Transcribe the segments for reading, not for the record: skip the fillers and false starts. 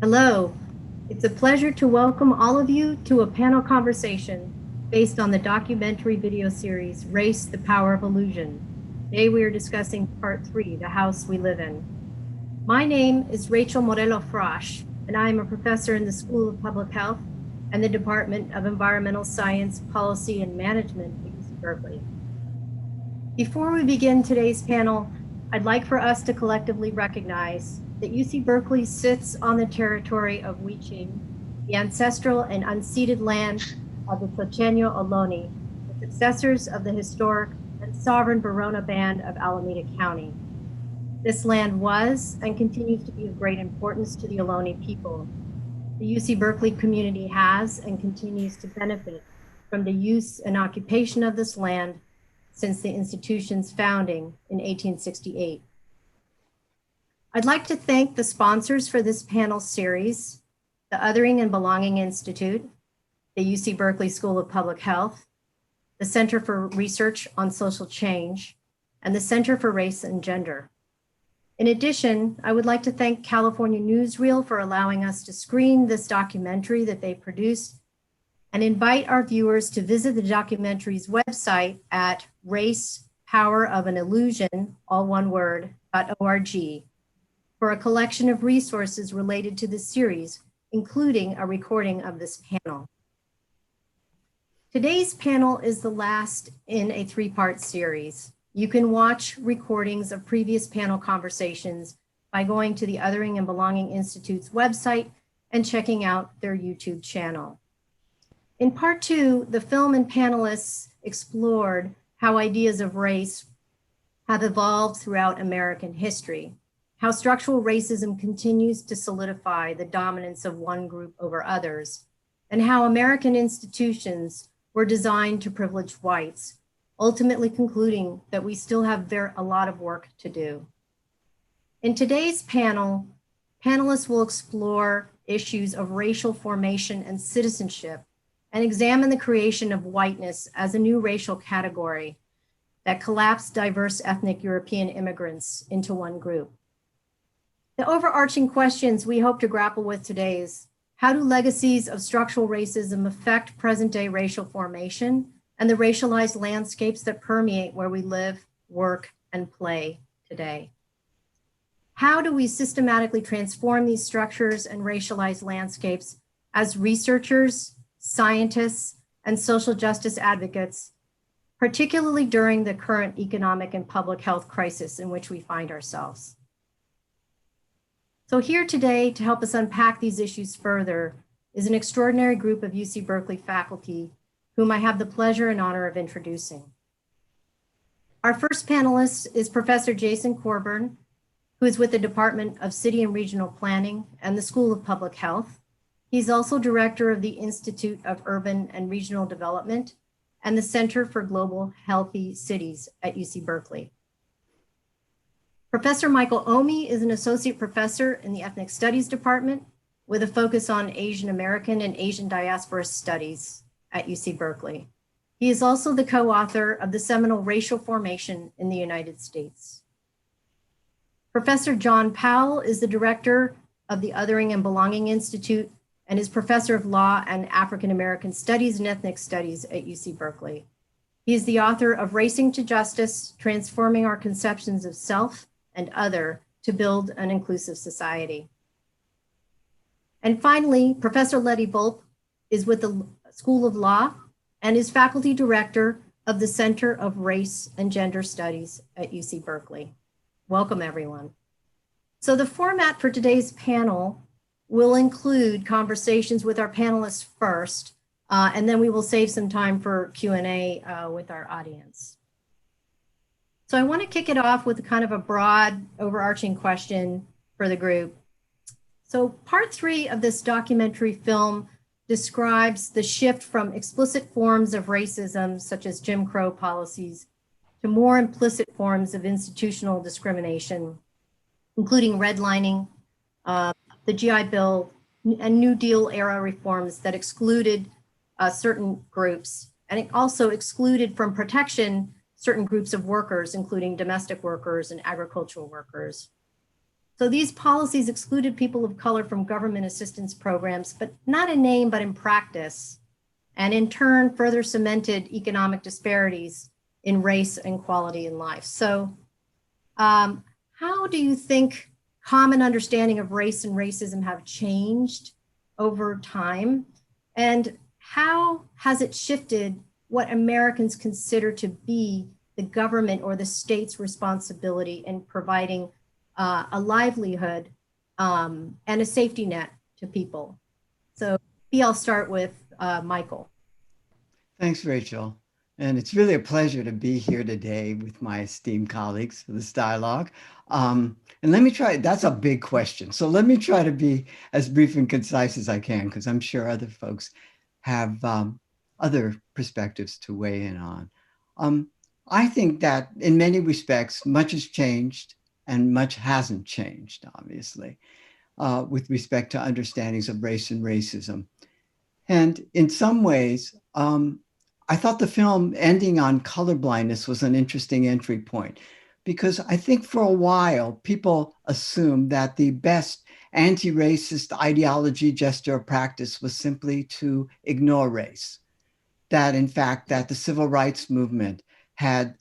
Hello, it's a pleasure to welcome all of you to a panel conversation based on the documentary video series, Race, the Power of Illusion. Today we are discussing part 3, The House We Live In. My name is Rachel Morello Frosch, and I am a professor in the School of Public Health and the Department of Environmental Science, Policy, and Management at UC Berkeley. Before we begin today's panel, I'd like for us to collectively recognize that UC Berkeley sits on the territory of Huichin, the ancestral and unceded land of the Tlaceño Ohlone, the successors of the historic and sovereign Verona Band of Alameda County. This land was and continues to be of great importance to the Ohlone people. The UC Berkeley community has and continues to benefit from the use and occupation of this land since the institution's founding in 1868. I'd like to thank the sponsors for this panel series, the Othering and Belonging Institute, the UC Berkeley School of Public Health, the Center for Research on Social Change, and the Center for Race and Gender. In addition, I would like to thank California Newsreel for allowing us to screen this documentary that they produced and invite our viewers to visit the documentary's website at racepowerofanillusion, all one word, .org, for a collection of resources related to this series, including a recording of this panel. Today's panel is the last in a 3-part series. You can watch recordings of previous panel conversations by going to the Othering and Belonging Institute's website and checking out their YouTube channel. In part 2, the film and panelists explored how ideas of race have evolved throughout American history, how structural racism continues to solidify the dominance of one group over others, and how American institutions were designed to privilege whites, ultimately concluding that we still have a lot of work to do. In today's panel, panelists will explore issues of racial formation and citizenship and examine the creation of whiteness as a new racial category that collapsed diverse ethnic European immigrants into one group. The overarching questions we hope to grapple with today is, how do legacies of structural racism affect present-day racial formation and the racialized landscapes that permeate where we live, work, and play today? How do we systematically transform these structures and racialized landscapes as researchers, scientists, and social justice advocates, particularly during the current economic and public health crisis in which we find ourselves? So here today to help us unpack these issues further is an extraordinary group of UC Berkeley faculty whom I have the pleasure and honor of introducing. Our first panelist is Professor Jason Corburn, who is with the Department of City and Regional Planning and the School of Public Health. He's also director of the Institute of Urban and Regional Development and the Center for Global Healthy Cities at UC Berkeley. Professor Michael Omi is an associate professor in the Ethnic Studies Department with a focus on Asian American and Asian diaspora studies at UC Berkeley. He is also the co-author of the seminal Racial Formation in the United States. Professor John Powell is the director of the Othering and Belonging Institute and is professor of law and African American Studies and Ethnic Studies at UC Berkeley. He is the author of Racing to Justice, Transforming Our Conceptions of Self and Other to Build an Inclusive Society. And finally, Professor Letty Volp is with the School of Law and is faculty director of the Center of Race and Gender Studies at UC Berkeley. Welcome, everyone. So the format for today's panel will include conversations with our panelists first, and then we will save some time for Q&A with our audience. So I want to kick it off with kind of a broad overarching question for the group. So part 3 of this documentary film describes the shift from explicit forms of racism, such as Jim Crow policies, to more implicit forms of institutional discrimination, including redlining, the GI Bill, and New Deal era reforms that excluded certain groups, and it also excluded from protection certain groups of workers, including domestic workers and agricultural workers. So these policies excluded people of color from government assistance programs, but not in name, but in practice, and in turn further cemented economic disparities in race and quality in life. So how do you think common understanding of race and racism have changed over time? And how has it shifted what Americans consider to be the government or the state's responsibility in providing a livelihood and a safety net to people? So I'll start with Michael. Thanks, Rachel. And it's really a pleasure to be here today with my esteemed colleagues for this dialogue. And let me try, that's a big question. So let me try to be as brief and concise as I can, because I'm sure other folks have other perspectives to weigh in on. I think that in many respects, much has changed and much hasn't changed, obviously, with respect to understandings of race and racism. And in some ways, I thought the film ending on colorblindness was an interesting entry point, because I think for a while people assumed that the best anti-racist ideology, gesture, or practice was simply to ignore race. That in fact, that the civil rights movement had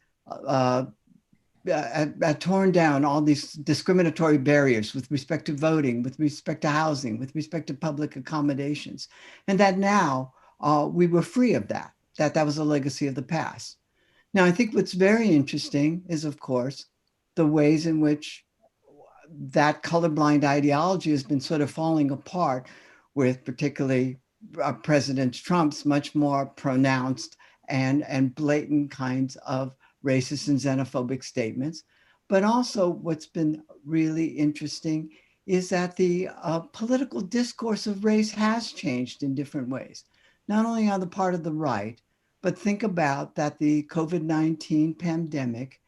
torn down all these discriminatory barriers with respect to voting, with respect to housing, with respect to public accommodations, and that now we were free of that, that was a legacy of the past. Now, I think what's very interesting is, of course, the ways in which that colorblind ideology has been sort of falling apart, with particularly President Trump's much more pronounced and blatant kinds of racist and xenophobic statements. But also what's been really interesting is that the political discourse of race has changed in different ways, not only on the part of the right, but think about that the COVID-19 pandemic,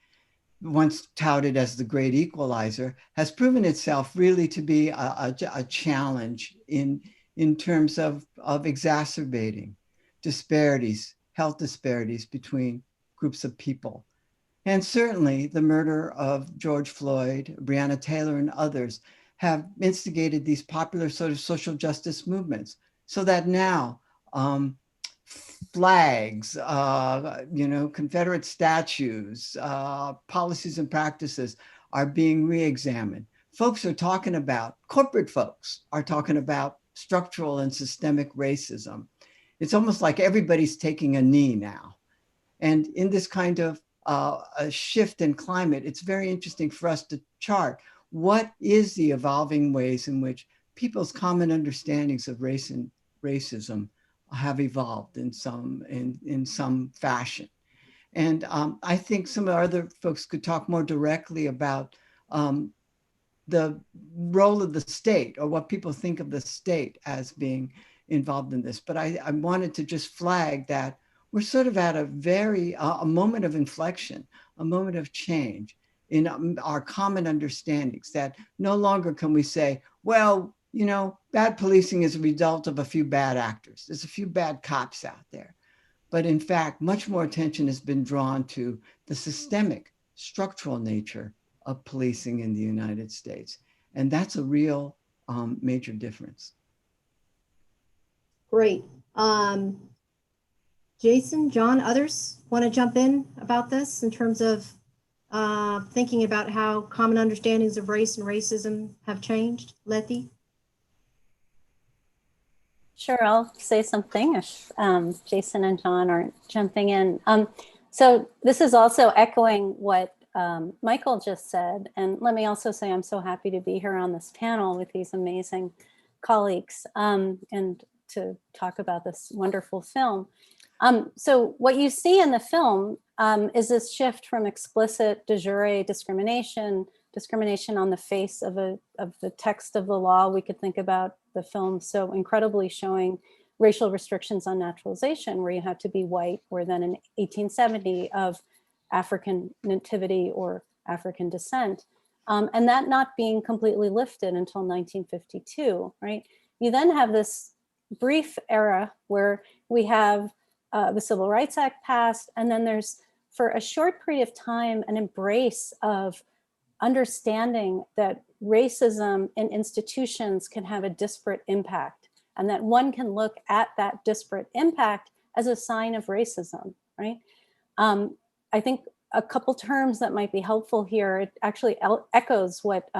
once touted as the great equalizer, has proven itself really to be a challenge in terms of exacerbating disparities, health disparities between groups of people. And certainly the murder of George Floyd, Breonna Taylor, and others have instigated these popular sort of social justice movements, so that now flags, Confederate statues, policies and practices are being re-examined. Corporate folks are talking about structural and systemic racism. It's almost like everybody's taking a knee now. And in this kind of a shift in climate, it's very interesting for us to chart what is the evolving ways in which people's common understandings of race and racism have evolved in some fashion. And I think some other folks could talk more directly about the role of the state, or what people think of the state as being involved in this. But I wanted to just flag that we're sort of at a moment of inflection, a moment of change in our common understandings, that no longer can we say, well, bad policing is a result of a few bad actors. There's a few bad cops out there. But in fact, much more attention has been drawn to the systemic, structural nature of policing in the United States. And that's a real major difference. Great. Jason, John, others want to jump in about this in terms of thinking about how common understandings of race and racism have changed? Letty? Sure, I'll say something if Jason and John aren't jumping in. So this is also echoing what Michael just said. And let me also say I'm so happy to be here on this panel with these amazing colleagues and to talk about this wonderful film. So what you see in the film is this shift from explicit de jure discrimination on the face of the text of the law. We could think about the film so incredibly showing racial restrictions on naturalization, where you have to be white, or then in 1870 of African nativity or African descent, and that not being completely lifted until 1952, right? You then have this brief era where we have the Civil Rights Act passed, and then there's, for a short period of time, an embrace of understanding that racism in institutions can have a disparate impact, and that one can look at that disparate impact as a sign of racism, right? I think a couple terms that might be helpful here, it actually echoes what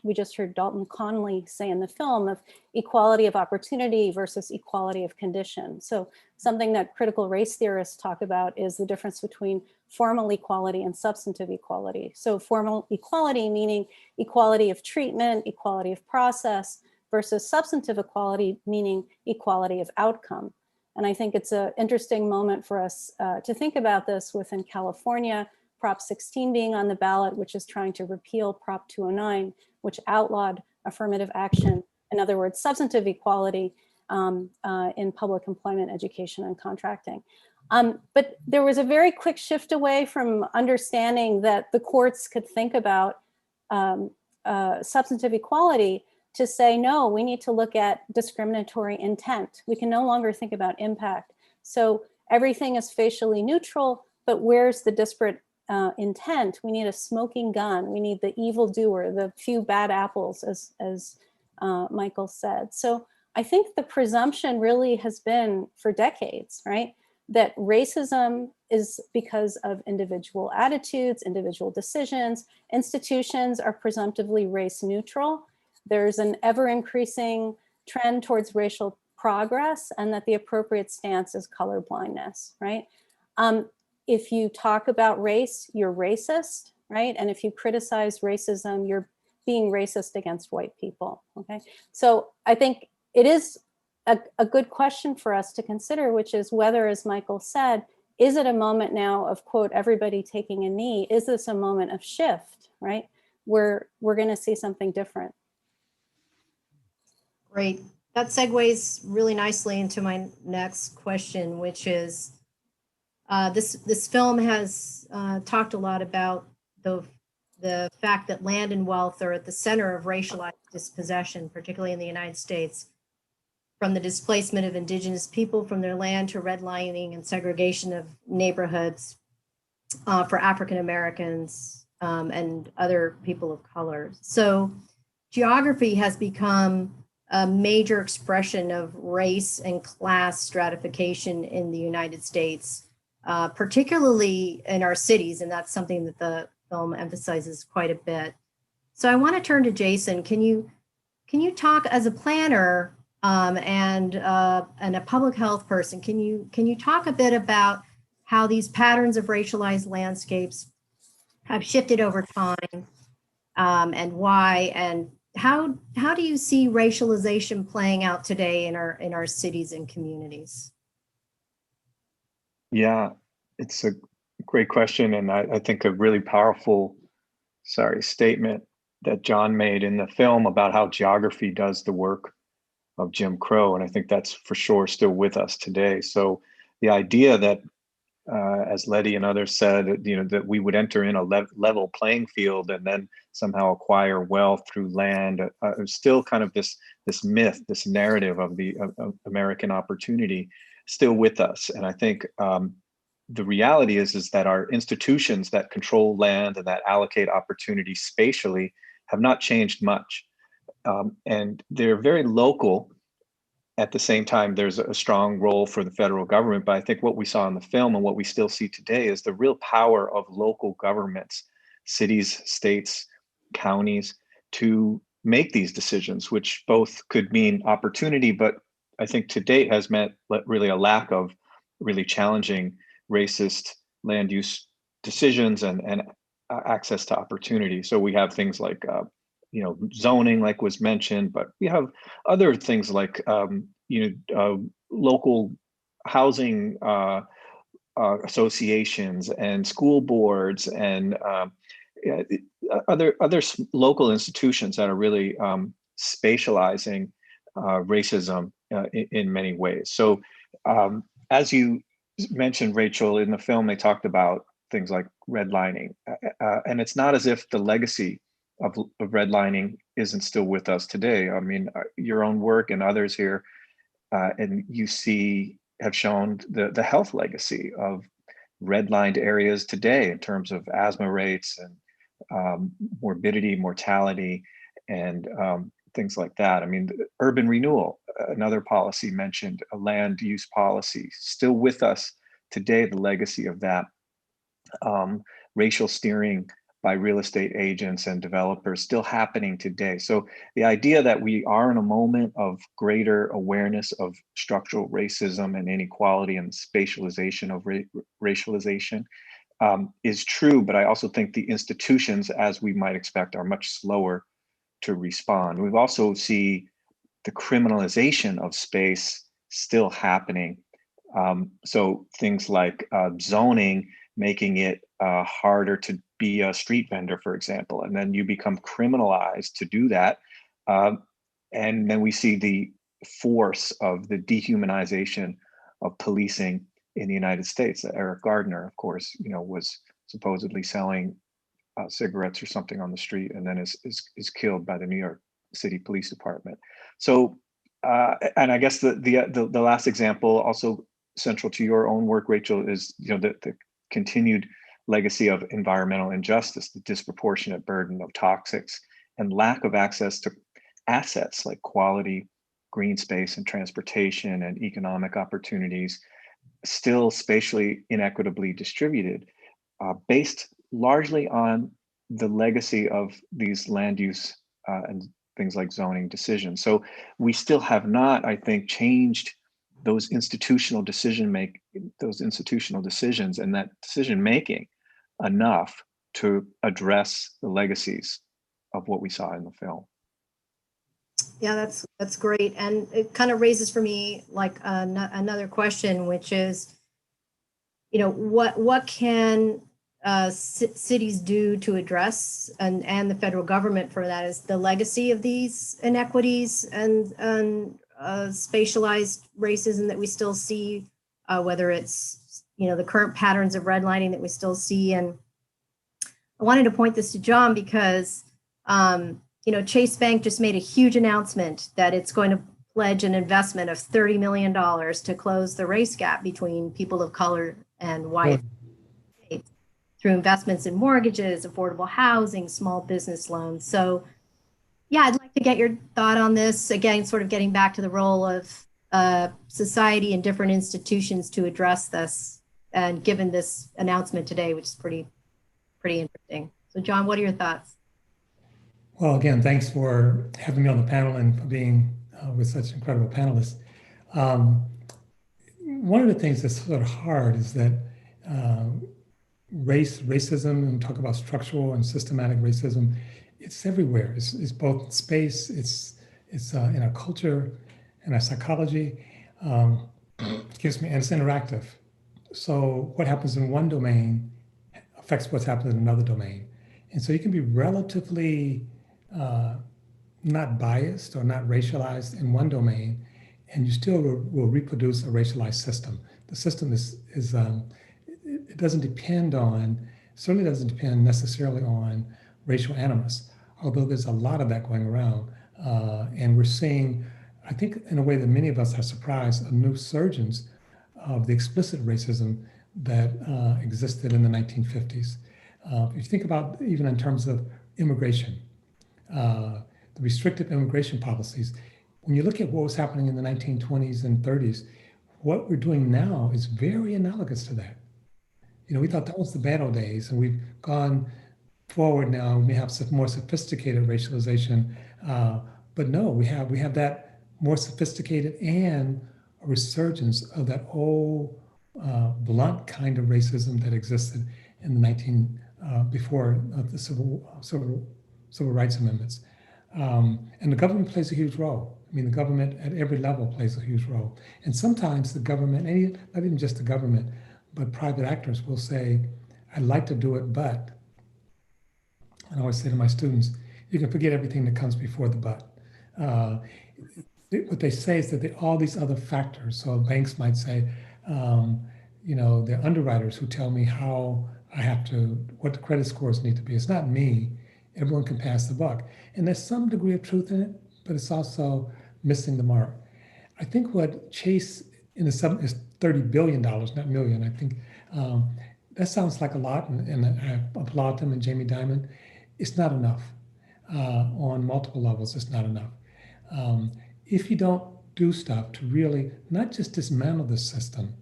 we just heard Dalton Conley say in the film of equality of opportunity versus equality of condition. So something that critical race theorists talk about is the difference between formal equality and substantive equality. So formal equality meaning equality of treatment, equality of process, versus substantive equality meaning equality of outcome. And I think it's an interesting moment for us to think about this within California, Prop 16 being on the ballot, which is trying to repeal Prop 209, which outlawed affirmative action. In other words, substantive equality in public employment, education, and contracting. But there was a very quick shift away from understanding that the courts could think about substantive equality to say, no, we need to look at discriminatory intent. We can no longer think about impact. So everything is facially neutral, but where's the disparate intent? We need a smoking gun. We need the evildoer, the few bad apples, as Michael said. So I think the presumption really has been for decades, right? That racism is because of individual attitudes, individual decisions. Institutions are presumptively race neutral. There's an ever increasing trend towards racial progress, and that the appropriate stance is color blindness, right? If you talk about race, you're racist, right? And if you criticize racism, you're being racist against white people, okay? So I think it is a good question for us to consider, which is whether, as Michael said, is it a moment now of, quote, everybody taking a knee? Is this a moment of shift, right? Where we're gonna see something different. Great. That segues really nicely into my next question, which is this film has talked a lot about the fact that land and wealth are at the center of racialized dispossession, particularly in the United States, from the displacement of indigenous people from their land to redlining and segregation of neighborhoods for African Americans and other people of color. So geography has become a major expression of race and class stratification in the United States, particularly in our cities, and that's something that the film emphasizes quite a bit. So I want to turn to Jason. Can you talk as a planner and a public health person? Can you talk a bit about how these patterns of racialized landscapes have shifted over time and why, and how do you see racialization playing out today in our cities and communities? Yeah, it's a great question, and I think a really powerful, statement that John made in the film about how geography does the work of Jim Crow, and I think that's for sure still with us today. So the idea that, as Letty and others said, that we would enter in a level playing field and then somehow acquire wealth through land, still kind of this myth, this narrative of the American opportunity, still with us. And I think the reality is that our institutions that control land and that allocate opportunity spatially have not changed much, and they're very local. At the same time, there's a strong role for the federal government. But I think what we saw in the film and what we still see today is the real power of local governments, cities, states, counties, to make these decisions, which both could mean opportunity, but I think to date has meant really a lack of really challenging racist land use decisions and access to opportunity. So we have things like zoning, like was mentioned, but we have other things like local housing associations and school boards and other local institutions that are really spatializing racism in many ways. So as you mentioned, Rachel, in the film, they talked about things like redlining, and it's not as if the legacy of redlining isn't still with us today. I mean, your own work and others here, and you have shown the health legacy of redlined areas today in terms of asthma rates and morbidity, mortality, and things like that. I mean, urban renewal, another policy mentioned, a land use policy, still with us today, the legacy of that. Racial steering by real estate agents and developers still happening today. So the idea that we are in a moment of greater awareness of structural racism and inequality and spatialization of racialization is true, but I also think the institutions, as we might expect, are much slower to respond. We've also see the criminalization of space still happening. So things like zoning, making it harder to be a street vendor, for example, and then you become criminalized to do that. And then we see the force of the dehumanization of policing in the United States. Eric Gardner, of course, was supposedly selling cigarettes or something on the street, and then is killed by the New York City Police Department. So, and I guess the last example, also central to your own work, Rachel, is the continued legacy of environmental injustice, the disproportionate burden of toxics, and lack of access to assets like quality green space and transportation and economic opportunities, still spatially inequitably distributed, based largely on the legacy of these land use and things like zoning decisions. So we still have not, I think, changed those institutional decisions and that decision making enough to address the legacies of what we saw in the film. Yeah, that's great, and it kind of raises for me like another question, which is, what can cities do to address, and the federal government for that, is the legacy of these inequities and spatialized racism that we still see, whether it's the current patterns of redlining that we still see. And I wanted to point this to John because Chase Bank just made a huge announcement that it's going to pledge an investment of $30 million to close the race gap between people of color and white states through investments in mortgages, affordable housing, small business loans. So yeah, I'd like to get your thought on this. Again, sort of getting back to the role of society and different institutions to address this, and given this announcement today, which is pretty interesting. So John, what are your thoughts? Well, again, thanks for having me on the panel and for being with such incredible panelists. One of the things that's sort of hard is that racism, and talk about structural and systematic racism, it's everywhere. It's both in space, it's in our culture, in our psychology, excuse me, and it's interactive. So what happens in one domain affects what's happening in another domain. And so you can be relatively not biased or not racialized in one domain, and you still will reproduce a racialized system. The system it doesn't depend on, certainly doesn't depend necessarily on racial animus, although there's a lot of that going around. And we're seeing, I think in a way that many of us are surprised, a new surgence of the explicit racism that existed in the 1950s. If you think about even in terms of immigration, the restrictive immigration policies, when you look at what was happening in the 1920s and 30s, what we're doing now is very analogous to that. We thought that was the bad old days, and we've gone forward now. We may have some more sophisticated racialization, but no, we have that more sophisticated and a resurgence of that old blunt kind of racism that existed in the before the civil rights amendments. And the government plays a huge role. I mean, the government at every level plays a huge role. And sometimes the government, and not even just the government, but private actors will say, I'd like to do it, but. I always say to my students, you can forget everything that comes before the but. What they say is that all these other factors, so banks might say, they're underwriters who tell me how I have to, what the credit scores need to be. It's not me. Everyone can pass the buck. And there's some degree of truth in it, but it's also missing the mark. I think what Chase in the sum is $30 billion, not million. I think that sounds like a lot, and I applaud them and Jamie Dimon. it's not enough. On multiple levels, it's not enough. If you don't do stuff to really not just dismantle the system,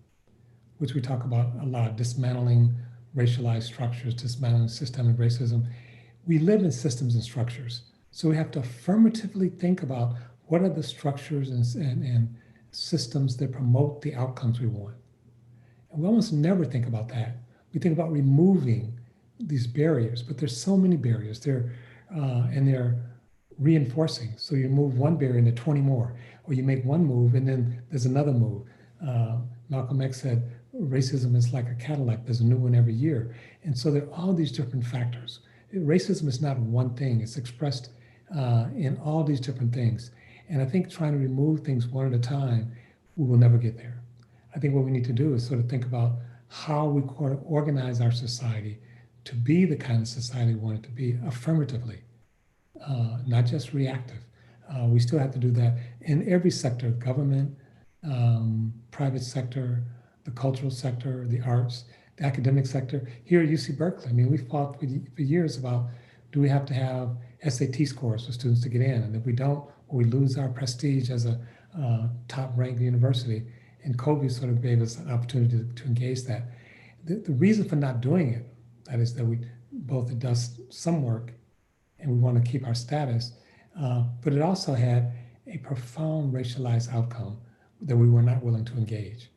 which we talk about a lot, dismantling racialized structures, dismantling systemic racism, we live in systems and structures. So we have to affirmatively think about what are the structures and systems that promote the outcomes we want. And we almost never think about that. We think about removing these barriers, but there's so many barriers there, and they're reinforcing. So you move one barrier and there are 20 more, or you make one move and then there's another move. Malcolm X said, racism is like a Cadillac, there's a new one every year. And so there are all these different factors. Racism is not one thing, it's expressed in all these different things. And I think trying to remove things one at a time, we will never get there. I think what we need to do is sort of think about how we organize our society to be the kind of society we want it to be affirmatively, not just reactive. We still have to do that in every sector, government, private sector, the cultural sector, the arts, the academic sector. Here at UC Berkeley, I mean, we fought for years about, do we have to have SAT scores for students to get in? And if we don't, we lose our prestige as a top-ranked university. And COVID sort of gave us an opportunity to engage that. The reason for not doing it, that is that it does some work and we want to keep our status, but it also had a profound racialized outcome that we were not willing to engage.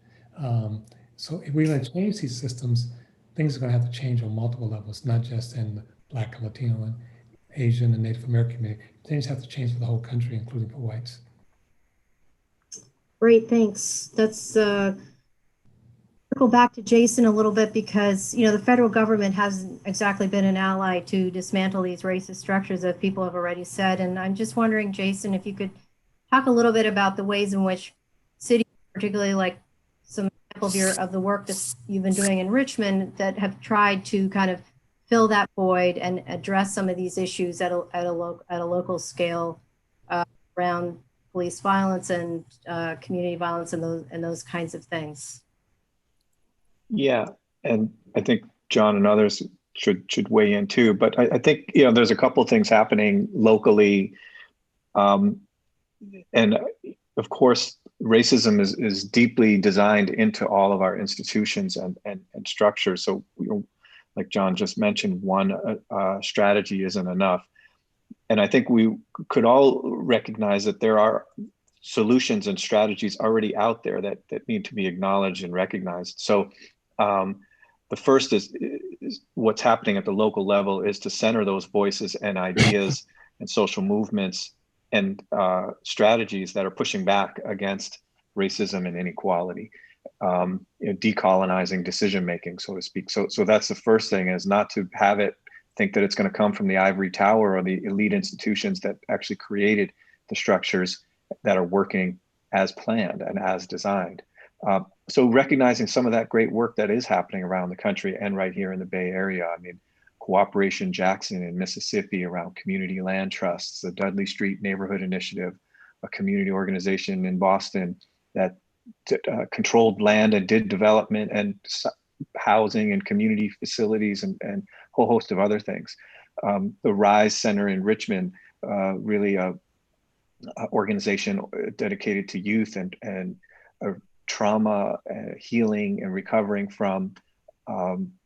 So if we're going to change these systems, things are going to have to change on multiple levels, not just in the Black and Latino and Asian and Native American community. Things have to change for the whole country, including for whites. Great, thanks. That's circle back to Jason a little bit, because the federal government hasn't exactly been an ally to dismantle these racist structures, as people have already said. And I'm just wondering, Jason, if you could talk a little bit about the ways in which cities, particularly like some of the work that you've been doing in Richmond, that have tried to kind of fill that void and address some of these issues at a local scale around police violence and community violence and those kinds of things. Yeah, and I think John and others should weigh in too. But I think there's a couple of things happening locally, and of course, racism is deeply designed into all of our institutions and structures. So, like John just mentioned, one strategy isn't enough. And I think we could all recognize that there are solutions and strategies already out there that need to be acknowledged and recognized. So the first is what's happening at the local level is to center those voices and ideas and social movements and strategies that are pushing back against racism and inequality, decolonizing decision-making, so to speak. So that's the first thing, is not to have it think that it's going to come from the ivory tower or the elite institutions that actually created the structures that are working as planned and as designed. So recognizing some of that great work that is happening around the country and right here in the Bay Area. I mean, Cooperation Jackson in Mississippi around community land trusts, the Dudley Street Neighborhood Initiative, a community organization in Boston that controlled land and did development and housing and community facilities and a whole host of other things. The Rise Center in Richmond, really a organization dedicated to youth and trauma, healing and recovering from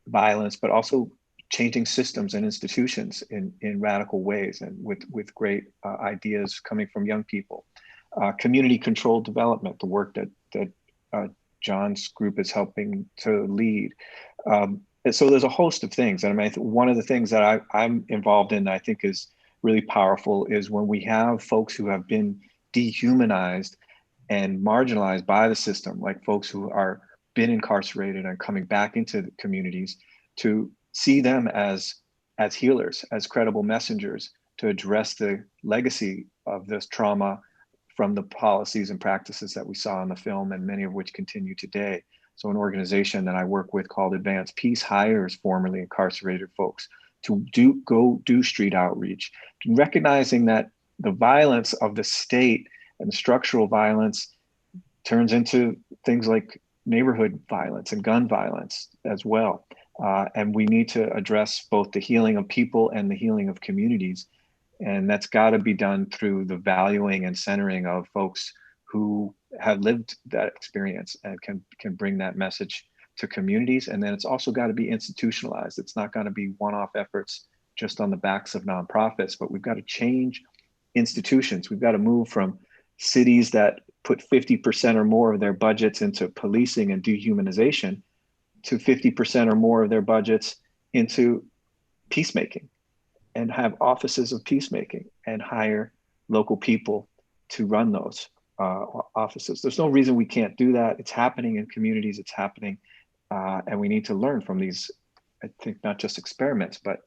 violence, but also changing systems and institutions in radical ways and with great ideas coming from young people. Community controlled development, the work that John's group is helping to lead. And so there's a host of things. And I mean, one of the things that I'm involved in that I think is really powerful is when we have folks who have been dehumanized and marginalized by the system, like folks who are been incarcerated and coming back into the communities, to see them as healers, as credible messengers to address the legacy of this trauma from the policies and practices that we saw in the film, and many of which continue today. So an organization that I work with called Advanced Peace hires formerly incarcerated folks to go do street outreach, recognizing that the violence of the state and the structural violence turns into things like neighborhood violence and gun violence as well. And we need to address both the healing of people and the healing of communities. And that's got to be done through the valuing and centering of folks who have lived that experience and can bring that message to communities. And then it's also got to be institutionalized. It's not going to be one-off efforts just on the backs of nonprofits, but we've got to change institutions. We've got to move from cities that put 50% or more of their budgets into policing and dehumanization to 50% or more of their budgets into peacemaking, and have offices of peacemaking and hire local people to run those offices. There's no reason we can't do that. It's happening in communities, it's happening. And we need to learn from these, I think, not just experiments, but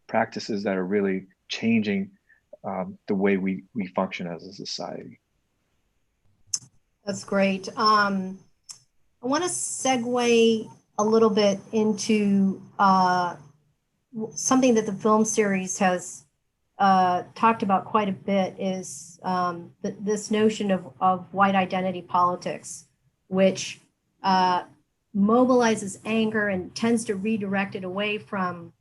practices that are really changing the way we function as a society. That's great. I want to segue a little bit into something that the film series has talked about quite a bit, is this notion of white identity politics, which mobilizes anger and tends to redirect it away from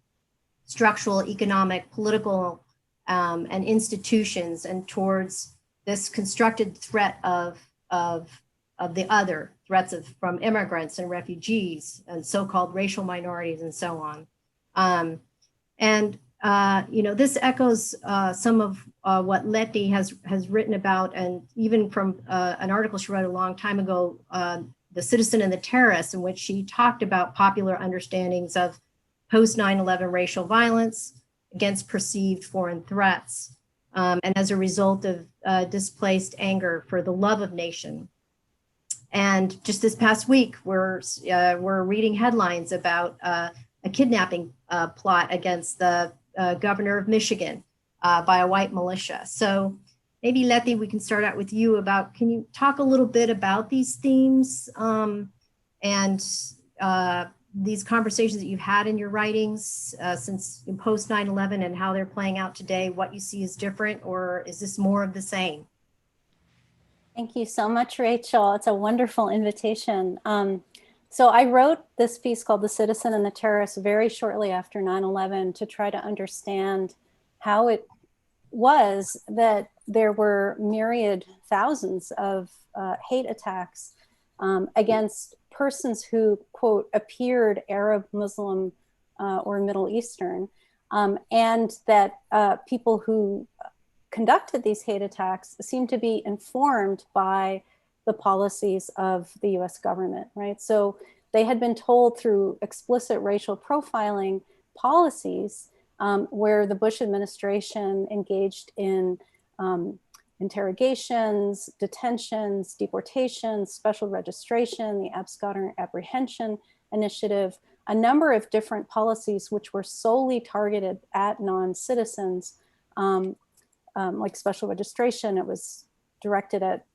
structural, economic, political, and institutions, and towards this constructed threat of the other, threats from immigrants and refugees and so-called racial minorities and so on. This echoes some of what Letty has written about, and even from an article she wrote a long time ago, The Citizen and the Terrorist, in which she talked about popular understandings of post 9/11 racial violence against perceived foreign threats, and as a result of displaced anger for the love of nation. And just this past week, we're reading headlines about a kidnapping plot against the governor of Michigan by a white militia. So maybe, Letty, we can start out with you about, can you talk a little bit about these themes and these conversations that you've had in your writings since post 9/11, and how they're playing out today, what you see is different, or is this more of the same? Thank you so much, Rachel. It's a wonderful invitation. So I wrote this piece called The Citizen and the Terrorist very shortly after 9/11 to try to understand how it was that there were myriad thousands of hate attacks against persons who, quote, appeared Arab, Muslim, or Middle Eastern, and that people who conducted these hate attacks seemed to be informed by the policies of the US government, right? So they had been told through explicit racial profiling policies where the Bush administration engaged in interrogations, detentions, deportations, special registration, the absconder apprehension initiative, a number of different policies which were solely targeted at non-citizens, like special registration. It was directed at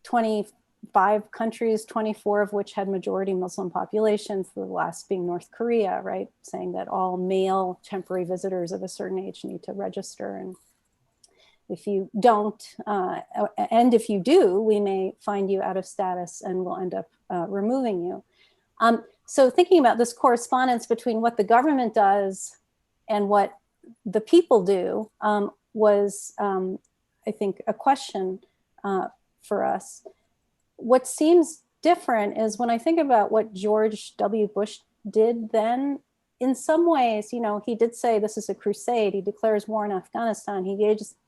25 countries, 24 of which had majority Muslim populations, the last being North Korea, right? Saying that all male temporary visitors of a certain age need to register. And if you don't, and if you do, we may find you out of status and we'll end up removing you. So thinking about this correspondence between what the government does and what the people do was, I think, a question for us. What seems different is when I think about what George W. Bush did then, in some ways, he did say this is a crusade. He declares war in Afghanistan,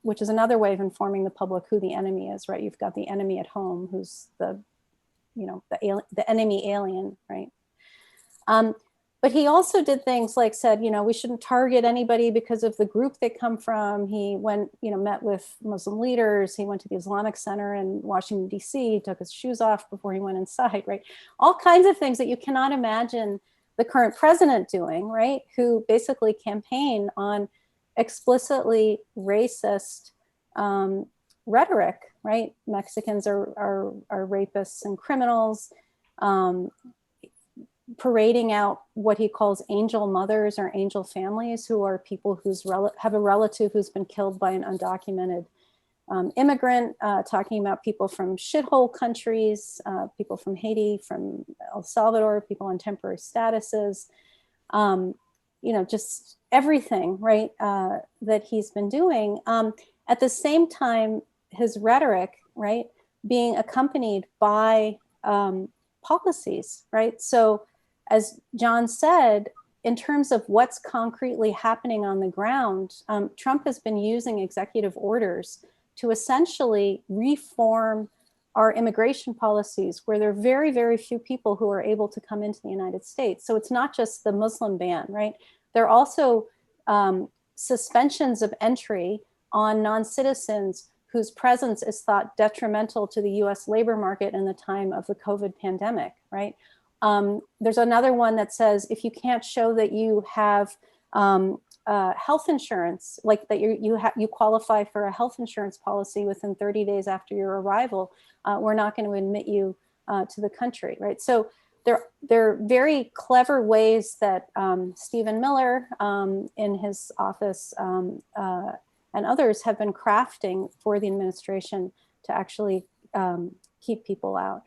which is another way of informing the public who the enemy is, right? You've got the enemy at home, who's the enemy alien, right? But he also did things like said, we shouldn't target anybody because of the group they come from. He went, met with Muslim leaders. He went to the Islamic Center in Washington, D.C., took his shoes off before he went inside, right? All kinds of things that you cannot imagine the current president doing, right? Who basically campaigned on explicitly racist rhetoric, right? Mexicans are rapists and criminals. Parading out what he calls angel mothers or angel families, who are people who's have a relative who's been killed by an undocumented immigrant, talking about people from shithole countries, people from Haiti, from El Salvador, people on temporary statuses, just everything, right, that he's been doing. At the same time, his rhetoric, right, being accompanied by policies, right? So as John said, in terms of what's concretely happening on the ground, Trump has been using executive orders to essentially reform our immigration policies, where there are very, very few people who are able to come into the United States. So it's not just the Muslim ban, right? There are also suspensions of entry on non-citizens whose presence is thought detrimental to the US labor market in the time of the COVID pandemic, right? There's another one that says, if you can't show that you have health insurance, like that you qualify for a health insurance policy within 30 days after your arrival, we're not going to admit you to the country, right? So there are very clever ways that Stephen Miller in his office and others have been crafting for the administration to actually keep people out.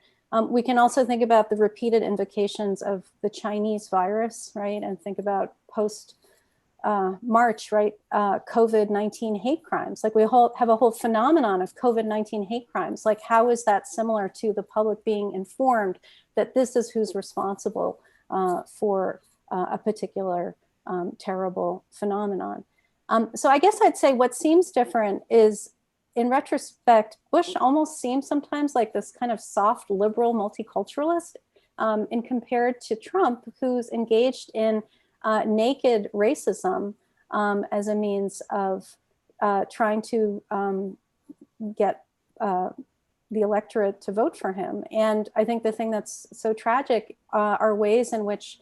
We can also think about the repeated invocations of the Chinese virus, right? And think about post-March, right? COVID-19 hate crimes. Like we have a whole phenomenon of COVID-19 hate crimes. Like how is that similar to the public being informed that this is who's responsible for a particular terrible phenomenon? So I guess I'd say what seems different is, in retrospect, Bush almost seems sometimes like this kind of soft liberal multiculturalist, and compared to Trump, who's engaged in naked racism as a means of trying to get the electorate to vote for him. And I think the thing that's so tragic are ways in which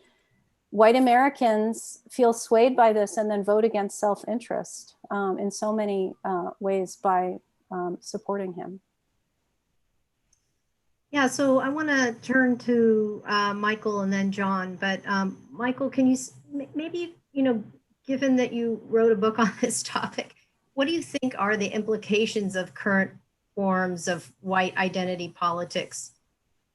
white Americans feel swayed by this and then vote against self-interest in so many ways by supporting him. Yeah, so I want to turn to Michael and then John, but Michael, can you maybe, given that you wrote a book on this topic, what do you think are the implications of current forms of white identity politics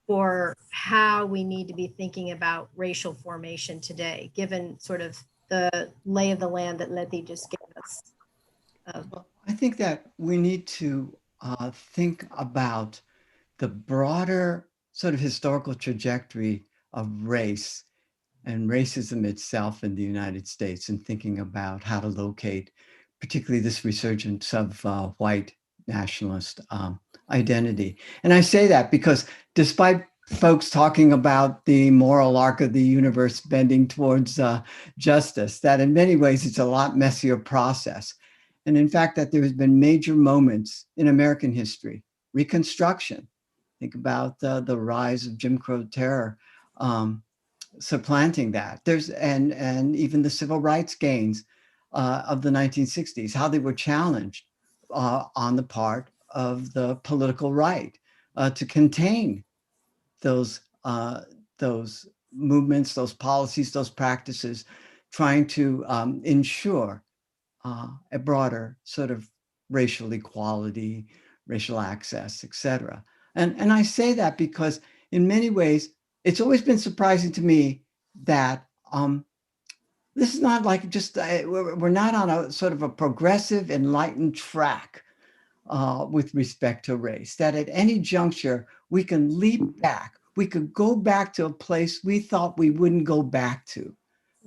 for how we need to be thinking about racial formation today, given sort of the lay of the land that Letty just gave us? Well, I think that we need to think about the broader sort of historical trajectory of race and racism itself in the United States, and thinking about how to locate particularly this resurgence of white nationalist identity. And I say that because despite folks talking about the moral arc of the universe bending towards justice, that in many ways it's a lot messier process. And in fact, that there has been major moments in American history, Reconstruction. Think about the rise of Jim Crow terror supplanting that. And even the civil rights gains of the 1960s, how they were challenged on the part of the political right to contain those movements, those policies, those practices, trying to ensure a broader sort of racial equality, racial access, et cetera. And I say that because in many ways, it's always been surprising to me that this is not like just, we're not on a sort of a progressive, enlightened track with respect to race, that at any juncture, we can leap back. We could go back to a place we thought we wouldn't go back to,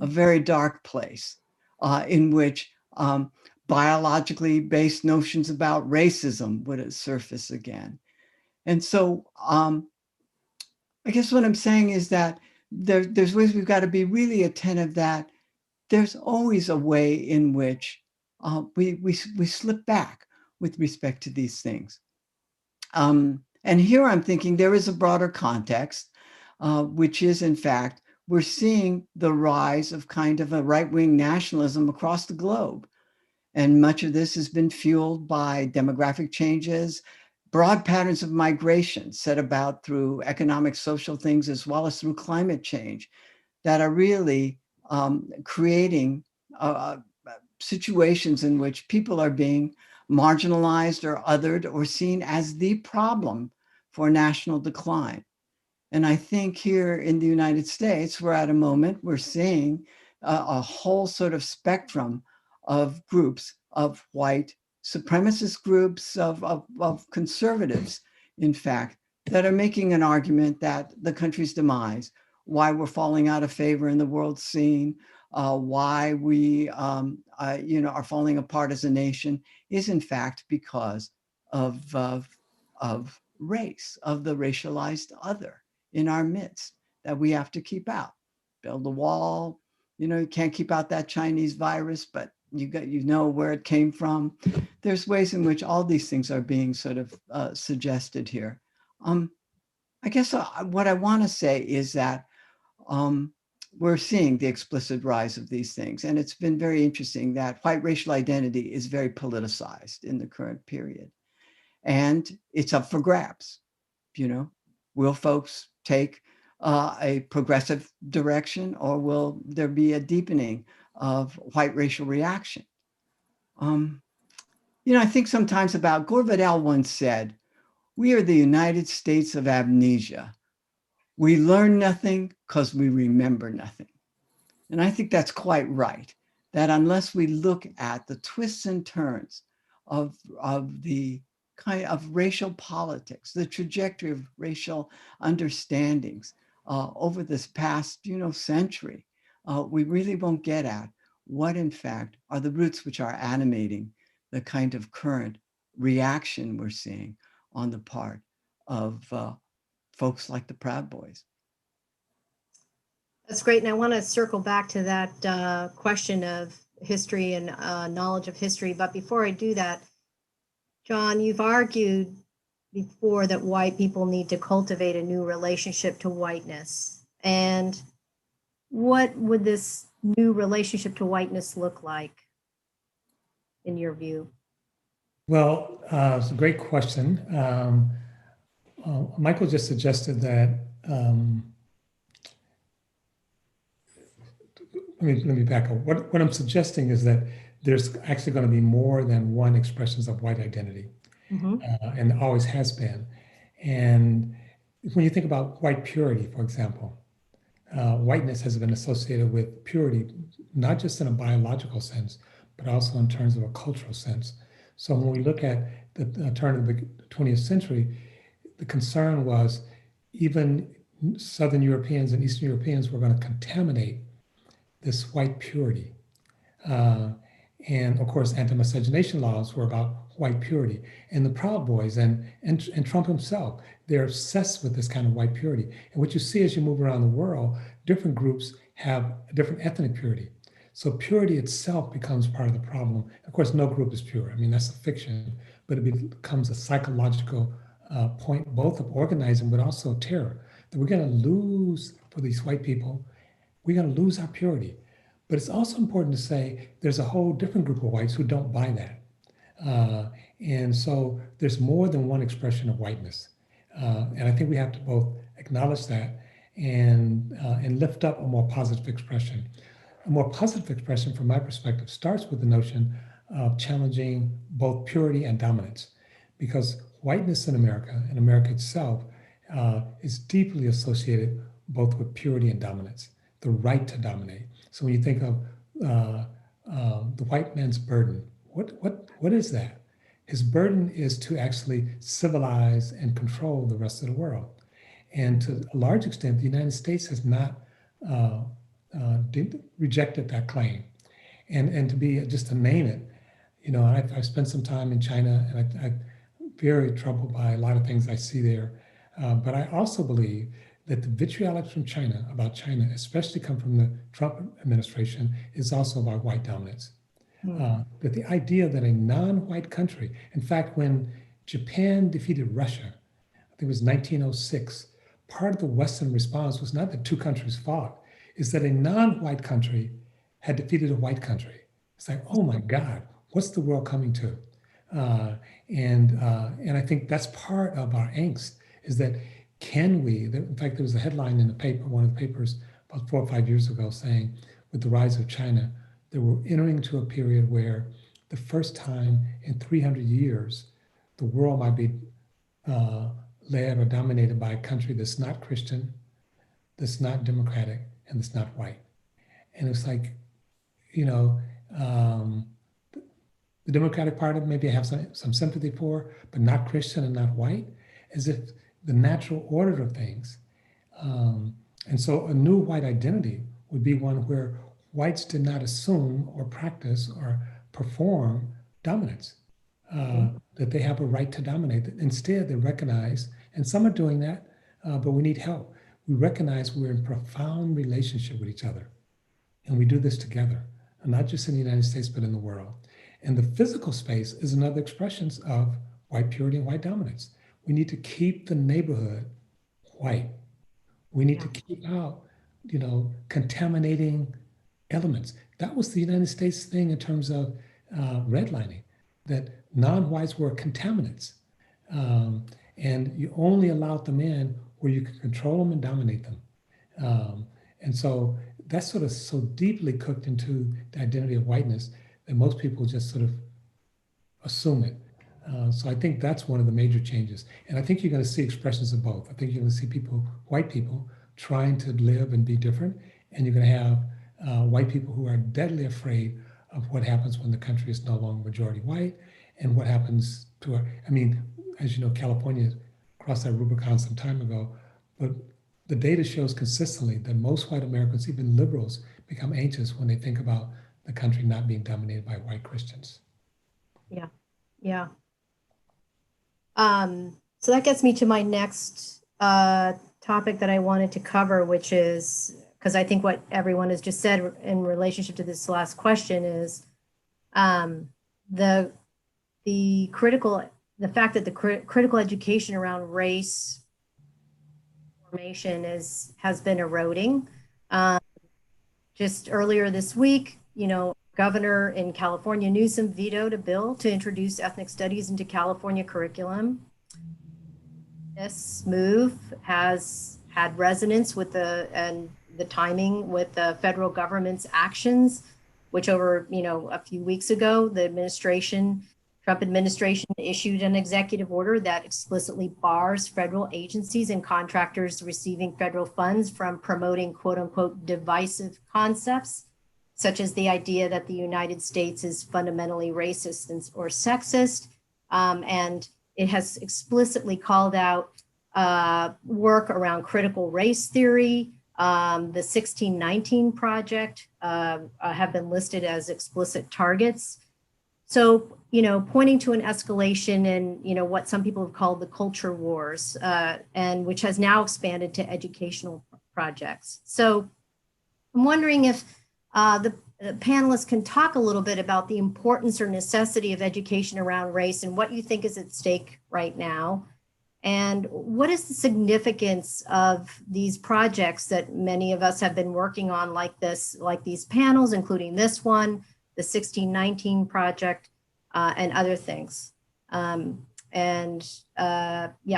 a very dark place in which biologically based notions about racism would surface again. And so I guess what I'm saying is that there's ways we've got to be really attentive that there's always a way in which we slip back with respect to these things. And here I'm thinking there is a broader context, which is, in fact, we're seeing the rise of kind of a right-wing nationalism across the globe. And much of this has been fueled by demographic changes, broad patterns of migration set about through economic, social things, as well as through climate change, that are really creating situations in which people are being marginalized or othered or seen as the problem for national decline. And I think here in the United States, we're at a moment, we're seeing a whole sort of spectrum of groups, of white supremacist groups, of conservatives, in fact, that are making an argument that the country's demise, why we're falling out of favor in the world scene, why we are falling apart as a nation, is in fact because of race, of the racialized other in our midst that we have to keep out. Build a wall, you can't keep out that Chinese virus, but you know where it came from. There's ways in which all these things are being sort of suggested here. I guess what I want to say is that we're seeing the explicit rise of these things. And it's been very interesting that white racial identity is very politicized in the current period. And it's up for grabs. Will folks take a progressive direction, or will there be a deepening of white racial reaction? I think sometimes about, Gore Vidal once said, "We are the United States of amnesia. We learn nothing because we remember nothing." And I think that's quite right, that unless we look at the twists and turns of the kind of racial politics, the trajectory of racial understandings over this past, century, we really won't get at what, in fact, are the roots which are animating the kind of current reaction we're seeing on the part of folks like the Proud Boys. That's great. And I want to circle back to that question of history and knowledge of history. But before I do that, John, you've argued before that white people need to cultivate a new relationship to whiteness. And what would this new relationship to whiteness look like, in your view? Well, it's a great question. Michael just suggested that, let me back up. What I'm suggesting is that there's actually going to be more than one expressions of white identity, and always has been. And when you think about white purity, for example, whiteness has been associated with purity, not just in a biological sense, but also in terms of a cultural sense. So when we look at the turn of the 20th century, the concern was even Southern Europeans and Eastern Europeans were going to contaminate this white purity. And of course, anti-miscegenation laws were about white purity. And the Proud Boys and Trump himself, they're obsessed with this kind of white purity. And what you see as you move around the world, different groups have a different ethnic purity. So purity itself becomes part of the problem. Of course, no group is pure. I mean, that's a fiction, but it becomes a psychological point, both of organizing, but also terror, that we're going to lose, for these white people, we're going to lose our purity. But it's also important to say there's a whole different group of whites who don't buy that. And so there's more than one expression of whiteness. And I think we have to both acknowledge that and lift up a more positive expression. A more positive expression, from my perspective, starts with the notion of challenging both purity and dominance, because whiteness in America, and America itself, is deeply associated both with purity and dominance, the right to dominate. So when you think of the white man's burden, what is that? His burden is to actually civilize and control the rest of the world. And to a large extent, the United States has not rejected that claim. And to be, just to name it, I've spent some time in China, and I'm very troubled by a lot of things I see there. But I also believe that the vitriolic from China about China, especially come from the Trump administration, is also about white dominance. That the idea that a non-white country, in fact, when Japan defeated Russia, I think it was 1906, part of the Western response was not that two countries fought, is that a non-white country had defeated a white country. It's like, oh my God, what's the world coming to? And I think that's part of our angst, is that can we, in fact, there was a headline in the paper, one of the papers about 4 or 5 years ago, saying with the rise of China, that we're entering into a period where the first time in 300 years, the world might be led or dominated by a country that's not Christian, that's not democratic, and that's not white. And it's like, you know, the Democratic Party maybe I have some sympathy for, but not Christian and not white, as if the natural order of things. And so a new white identity would be one where whites did not assume or practice or perform dominance, that they have a right to dominate. Instead, they recognize, and some are doing that, but we need help. We recognize we're in profound relationship with each other. And we do this together, and not just in the United States, but in the world. And the physical space is another expression of white purity and white dominance. We need to keep the neighborhood white. We need to keep out, you know, contaminating elements. That was the United States thing in terms of redlining, that non-whites were contaminants. And you only allowed them in where you could control them and dominate them. And so that's sort of so deeply cooked into the identity of whiteness that most people just sort of assume it. So I think that's one of the major changes. And I think you're going to see expressions of both. I think you're going to see people, white people, trying to live and be different. And you're going to have white people who are deadly afraid of what happens when the country is no longer majority white and what happens to our, I mean, as you know, California crossed that Rubicon some time ago, but the data shows consistently that most white Americans, even liberals, become anxious when they think about the country not being dominated by white Christians. Yeah, yeah. So that gets me to my next topic that I wanted to cover, which is, because I think what everyone has just said in relationship to this last question is the fact that the critical education around race formation has been eroding. Just earlier this week, you know, Governor in California, Newsom, vetoed a bill to introduce ethnic studies into California curriculum. This move has had resonance with the timing with the federal government's actions, which over, you know, a few weeks ago, the Trump administration issued an executive order that explicitly bars federal agencies and contractors receiving federal funds from promoting quote unquote divisive concepts, such as the idea that the United States is fundamentally racist or sexist. And it has explicitly called out work around critical race theory. The 1619 Project have been listed as explicit targets. So, you know, pointing to an escalation in, you know, what some people have called the culture wars, and which has now expanded to educational projects. So I'm wondering if the panelists can talk a little bit about the importance or necessity of education around race and what you think is at stake right now. And what is the significance of these projects that many of us have been working on like these panels, including this one, the 1619 Project, and other things. Yeah,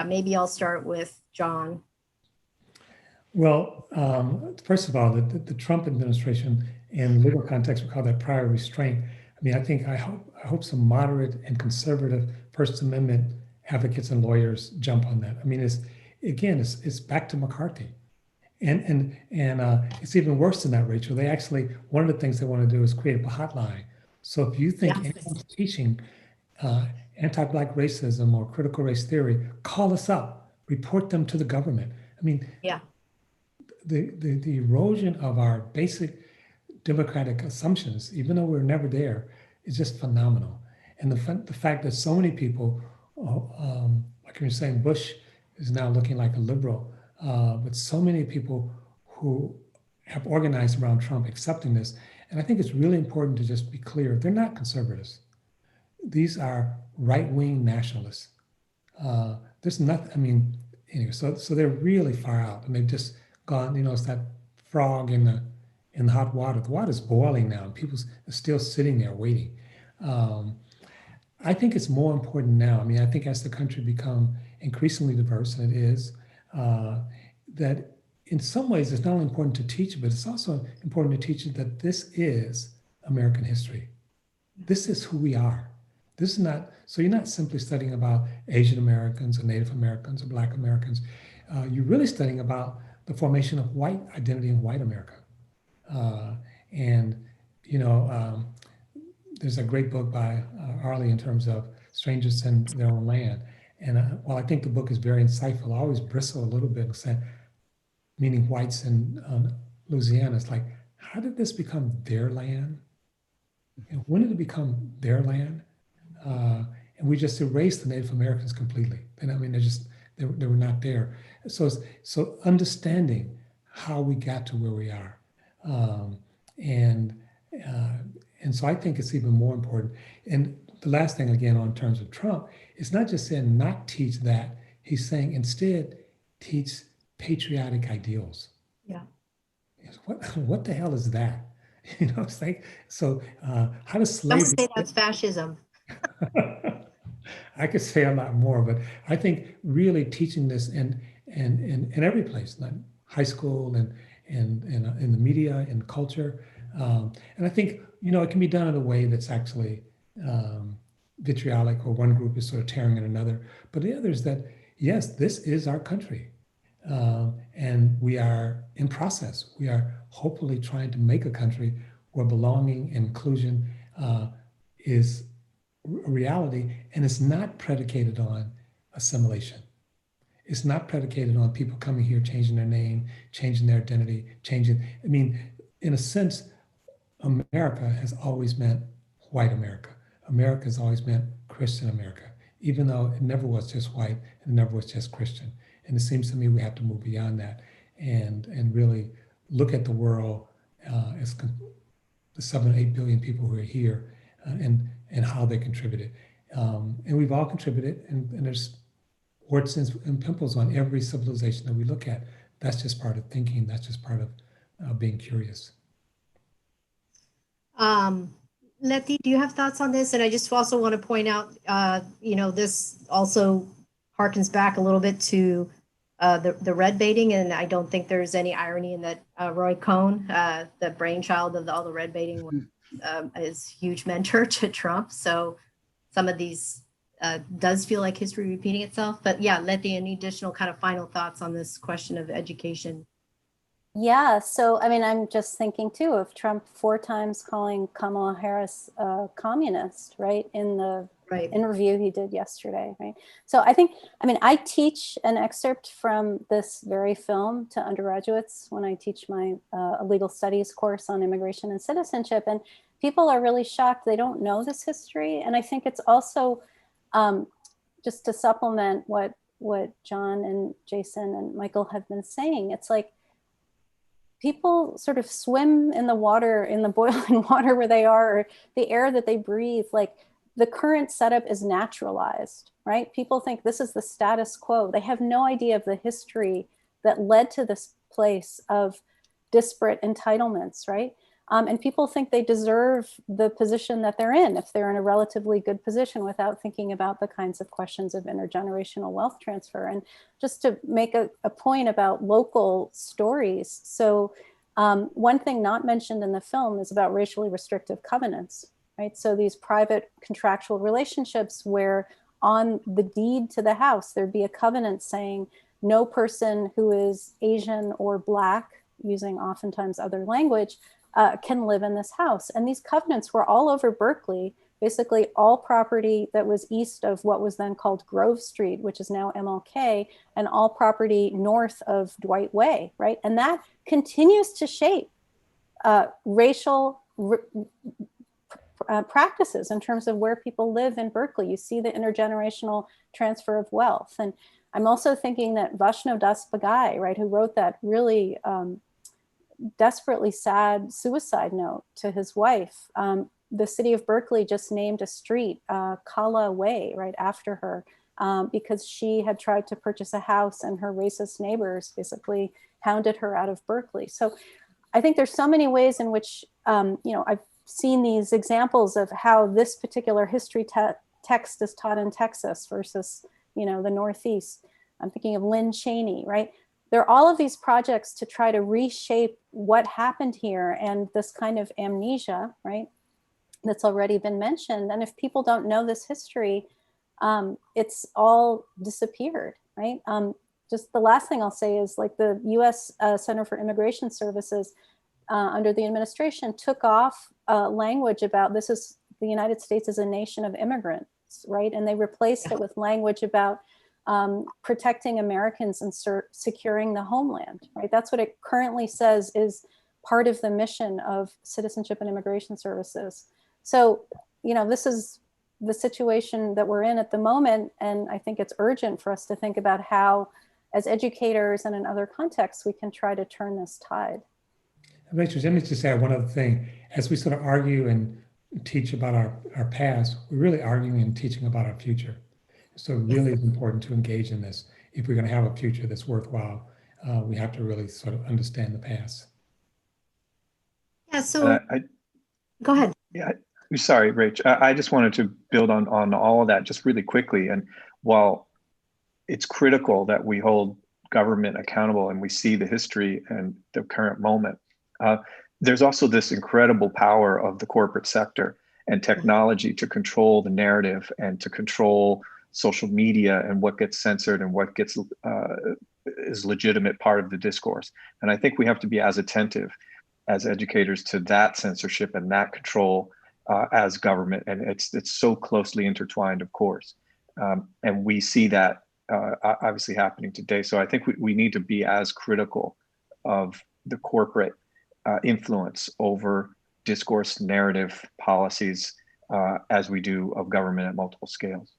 maybe I'll start with John. Well, first of all, the Trump administration, in legal context, we call that prior restraint. I mean, I hope some moderate and conservative First Amendment advocates and lawyers jump on that. I mean, it's back to McCarthy, and it's even worse than that, Rachel. They actually, one of the things they want to do is create a hotline. So if you think anyone's teaching anti-Black racism or critical race theory, call us up, report them to the government. I mean, the erosion of our basic democratic assumptions, even though we're never there, is just phenomenal. And the fact that so many people, like you're saying, Bush is now looking like a liberal, but so many people who have organized around Trump accepting this. And I think it's really important to just be clear, they're not conservatives. These are right-wing nationalists. There's nothing, I mean, anyway, so they're really far out, and they've just gone, you know, it's that frog in the hot water. The water's boiling now, and people are still sitting there waiting. I think it's more important now. I mean, I think as the country become increasingly diverse, and it is, that in some ways it's not only important to teach it, but it's also important to teach it that this is American history. This is who we are. This is not, so you're not simply studying about Asian Americans or Native Americans or Black Americans. You're really studying about the formation of white identity in white America. And, you know, there's a great book by Arlie in terms of strangers in their own land. And while I think the book is very insightful, I always bristle a little bit and say, meaning whites in Louisiana, it's like, how did this become their land? And when did it become their land? And we just erased the Native Americans completely. And I mean, they were not there. So understanding how we got to where we are. And so I think it's even more important. And the last thing, again, on terms of Trump, it's not just saying not teach that. He's saying instead teach patriotic ideals. Yeah. What the hell is that? You know, it's like, so how does Some slavery? would say that's fascism. I could say a lot more, but I think really teaching this in every place, like high school and in the media and culture, and I think, you know, it can be done in a way that's actually vitriolic, or one group is sort of tearing at another, but the other is that yes, this is our country, and we are in process. We are hopefully trying to make a country where belonging and inclusion is a reality, and it's not predicated on assimilation. It's not predicated on people coming here, changing their name, changing their identity, I mean, in a sense, America has always meant white America. America has always meant Christian America, even though it never was just white and it never was just Christian. And it seems to me we have to move beyond that and really look at the world as the 7 or 8 billion people who are here and how they contributed. And we've all contributed, and there's warts and pimples on every civilization that we look at. That's just part of thinking. That's just part of being curious. Letty, do you have thoughts on this? And I just also want to point out, you know, this also harkens back a little bit to the red baiting, and I don't think there's any irony in that. Roy Cohn, the brainchild of all the red baiting, is huge mentor to Trump. So some of these does feel like history repeating itself. But yeah, Letty, any additional kind of final thoughts on this question of education? Yeah, so I mean, I'm just thinking too of Trump 4 times calling Kamala Harris a communist, right? In the interview he did yesterday, right? So I think, I mean, I teach an excerpt from this very film to undergraduates when I teach my legal studies course on immigration and citizenship, and people are really shocked. They don't know this history. And I think it's also, just to supplement what John and Jason and Michael have been saying, it's like, people sort of swim in the water, in the boiling water where they are, or the air that they breathe. Like, the current setup is naturalized, right? People think this is the status quo. They have no idea of the history that led to this place of disparate entitlements, right? And people think they deserve the position that they're in if they're in a relatively good position, without thinking about the kinds of questions of intergenerational wealth transfer. And just to make a point about local stories. So one thing not mentioned in the film is about racially restrictive covenants, right? So these private contractual relationships where on the deed to the house, there'd be a covenant saying no person who is Asian or Black, using oftentimes other language, can live in this house. And these covenants were all over Berkeley, basically all property that was east of what was then called Grove Street, which is now MLK, and all property north of Dwight Way, right? And that continues to shape racial practices in terms of where people live in Berkeley. You see the intergenerational transfer of wealth. And I'm also thinking that Vaishno Das Bagai, right, who wrote that really desperately sad suicide note to his wife. The city of Berkeley just named a street, Kala Way, right after her, because she had tried to purchase a house and her racist neighbors basically hounded her out of Berkeley. So I think there's so many ways in which, you know, I've seen these examples of how this particular history text is taught in Texas versus, you know, the Northeast. I'm thinking of Lynn Cheney, right? There are all of these projects to try to reshape what happened here, and this kind of amnesia, right, that's already been mentioned. And if people don't know this history, it's all disappeared, right? Just the last thing I'll say is like the US Center for Immigration Services under the administration took off language about this is the United States is a nation of immigrants, right? And they replaced it with language about protecting Americans and securing the homeland, right? That's what it currently says is part of the mission of Citizenship and Immigration Services. So, you know, this is the situation that we're in at the moment. And I think it's urgent for us to think about how, as educators and in other contexts, we can try to turn this tide. Rachel, let me just add one other thing. As we sort of argue and teach about our past, we're really arguing and teaching about our future. So it really is important to engage in this. If we're going to have a future that's worthwhile, we have to really sort of understand the past. Yeah, so go ahead. Yeah, sorry, Rach. I just wanted to build on all of that just really quickly. And while it's critical that we hold government accountable and we see the history and the current moment, there's also this incredible power of the corporate sector and technology to control the narrative and to control social media and what gets censored and what gets is legitimate part of the discourse. And I think we have to be as attentive as educators to that censorship and that control as government. And it's so closely intertwined, of course. And we see that obviously happening today. So I think we need to be as critical of the corporate influence over discourse, narrative, policies as we do of government at multiple scales.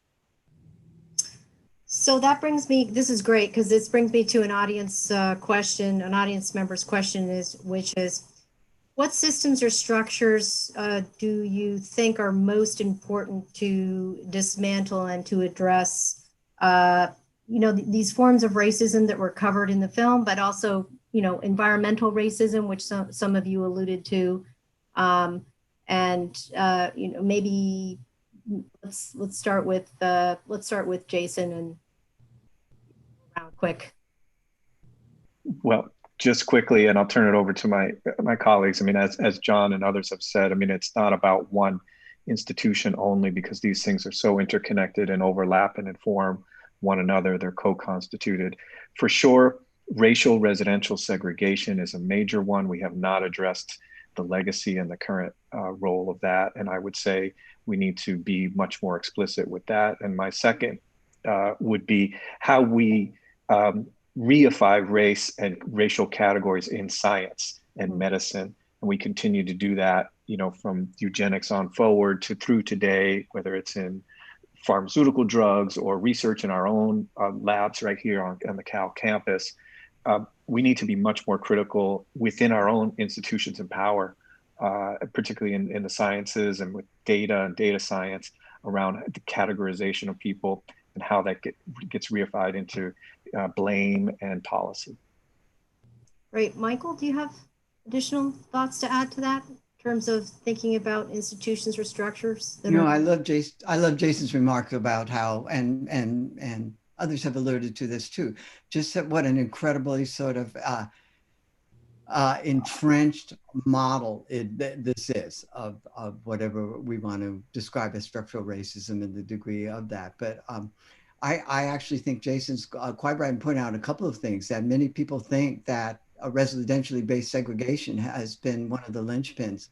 So that brings me, this is great because this brings me to an audience question, an audience member's question which is, what systems or structures do you think are most important to dismantle and to address, you know, these forms of racism that were covered in the film, but also, you know, environmental racism, which some of you alluded to, and you know, maybe let's start with Jason and round quick. Well, just quickly, and I'll turn it over to my colleagues. I mean, as John and others have said, I mean, it's not about one institution only because these things are so interconnected and overlap and inform one another. They're co-constituted. For sure, racial residential segregation is a major one. We have not addressed the legacy and the current role of that. And I would say we need to be much more explicit with that. And my second would be how we reify race and racial categories in science and medicine. And we continue to do that, you know, from eugenics on forward to through today, whether it's in pharmaceutical drugs or research in our own labs right here on the Cal campus. We need to be much more critical within our own institutions of power, particularly in the sciences and with data and data science around the categorization of people and how that gets reified into blame and policy. Great. Michael, do you have additional thoughts to add to that in terms of thinking about institutions or structures? You know, I love Jason's remark about how, and others have alluded to this too, just what an incredibly sort of entrenched model this is of whatever we want to describe as structural racism and the degree of that. But I actually think Jason's quite right in pointing out a couple of things, that many people think that a residentially based segregation has been one of the linchpins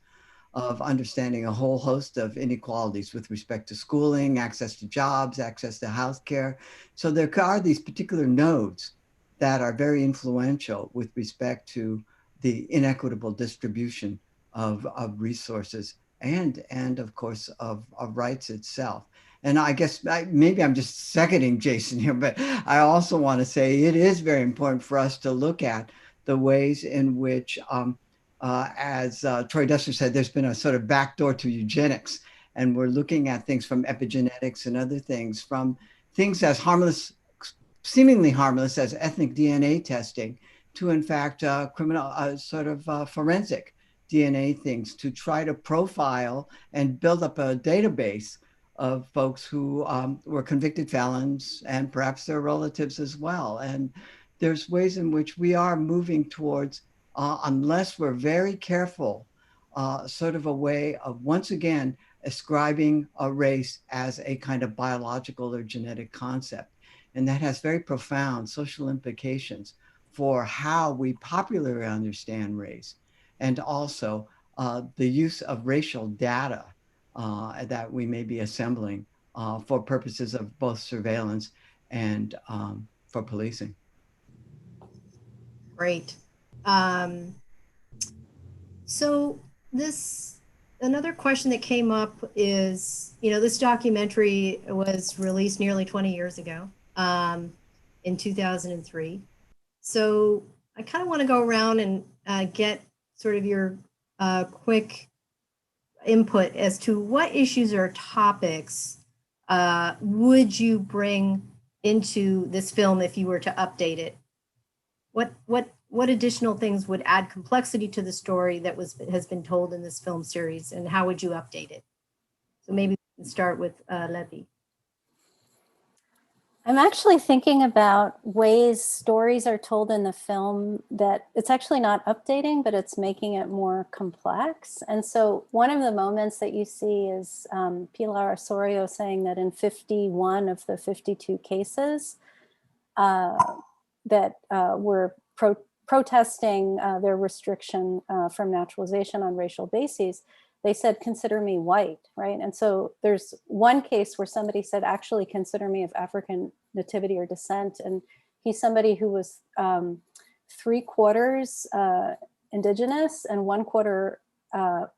of understanding a whole host of inequalities with respect to schooling, access to jobs, access to healthcare. So there are these particular nodes that are very influential with respect to the inequitable distribution of resources and of course of rights itself. And I guess maybe I'm just seconding Jason here, but I also want to say it is very important for us to look at the ways in which, as Troy Duster said, there's been a sort of backdoor to eugenics. And we're looking at things from epigenetics and other things, from things as harmless, seemingly harmless as ethnic DNA testing, to in fact criminal sort of forensic DNA things, to try to profile and build up a database of folks who were convicted felons and perhaps their relatives as well. And there's ways in which we are moving towards, unless we're very careful sort of a way of, once again, ascribing a race as a kind of biological or genetic concept. And that has very profound social implications for how we popularly understand race, and also the use of racial data that we may be assembling for purposes of both surveillance and for policing. Great. So another question that came up is, this documentary was released nearly 20 years ago, in 2003. So I kind of want to go around and get sort of your quick input as to what issues or topics would you bring into this film if you were to update it? What additional things would add complexity to the story that has been told in this film series, and how would you update it? So maybe we can start with Levy. I'm actually thinking about ways stories are told in the film that it's actually not updating, but it's making it more complex. And so one of the moments that you see is Pilar Osorio saying that in 51 of the 52 cases that were protesting their restriction from naturalization on racial bases, they said, consider me white, right? And so there's one case where somebody said, actually consider me of African nativity or descent. And he's somebody who was 3/4 indigenous and 1/4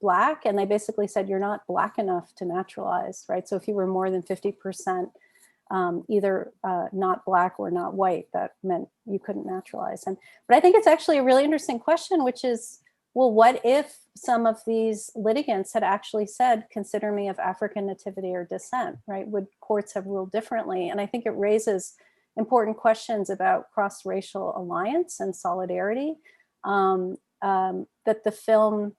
Black. And they basically said, you're not Black enough to naturalize, right? So if you were more than 50% either not Black or not white, that meant you couldn't naturalize. But I think it's actually a really interesting question, which is, well, what if some of these litigants had actually said, consider me of African nativity or descent, right? Would courts have ruled differently? And I think it raises important questions about cross-racial alliance and solidarity that the film,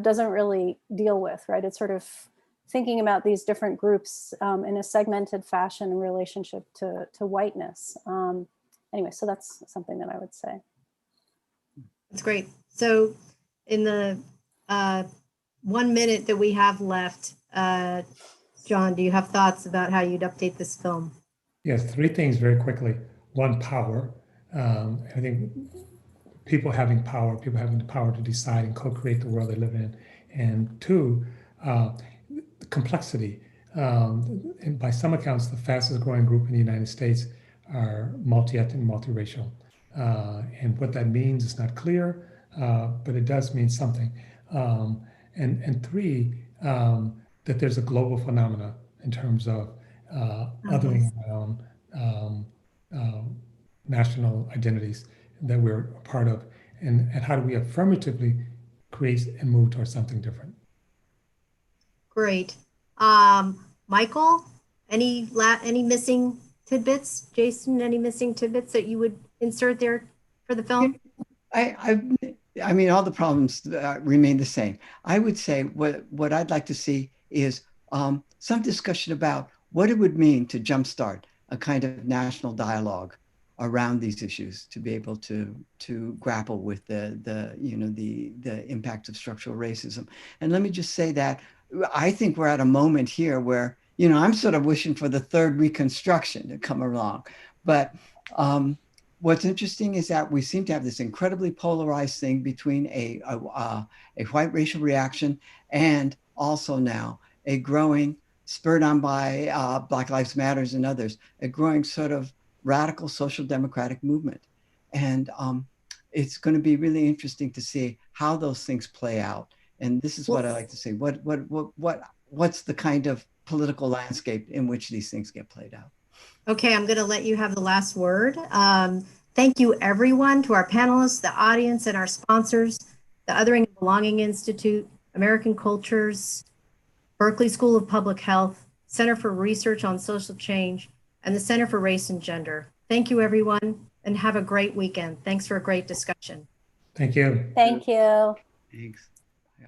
doesn't really deal with, right? It's sort of thinking about these different groups in a segmented fashion in relationship to whiteness. Anyway, so that's something that I would say. That's great. So in the 1 minute that we have left, John, do you have thoughts about how you'd update this film? Yes, 3 things very quickly. 1, power. I think people having the power to decide and co-create the world they live in. And 2, complexity. And by some accounts, the fastest growing group in the United States are multi-ethnic, multiracial. And what that means is not clear, but it does mean something. And 3, that there's a global phenomena in terms of othering around national identities that we're a part of, and how do we affirmatively create and move towards something different. Great. Michael, any missing tidbits? Jason, any missing tidbits that you would insert there for the film? I mean, all the problems remain the same. I would say what I'd like to see is some discussion about what it would mean to jumpstart a kind of national dialogue around these issues, to be able to grapple with the impact of structural racism. And let me just say that I think we're at a moment here where, I'm sort of wishing for the third Reconstruction to come along. But what's interesting is that we seem to have this incredibly polarized thing between a white racial reaction and also now a growing, spurred on by Black Lives Matters and others, a growing sort of radical social democratic movement. And it's going to be really interesting to see how those things play out. And this is what I like to say. What's the kind of political landscape in which these things get played out? Okay, I'm going to let you have the last word. Thank you, everyone, to our panelists, the audience, and our sponsors, the Othering and Belonging Institute, American Cultures, Berkeley School of Public Health, Center for Research on Social Change, and the Center for Race and Gender. Thank you, everyone, and have a great weekend. Thanks for a great discussion. Thank you. Thank you. Thanks. Yeah.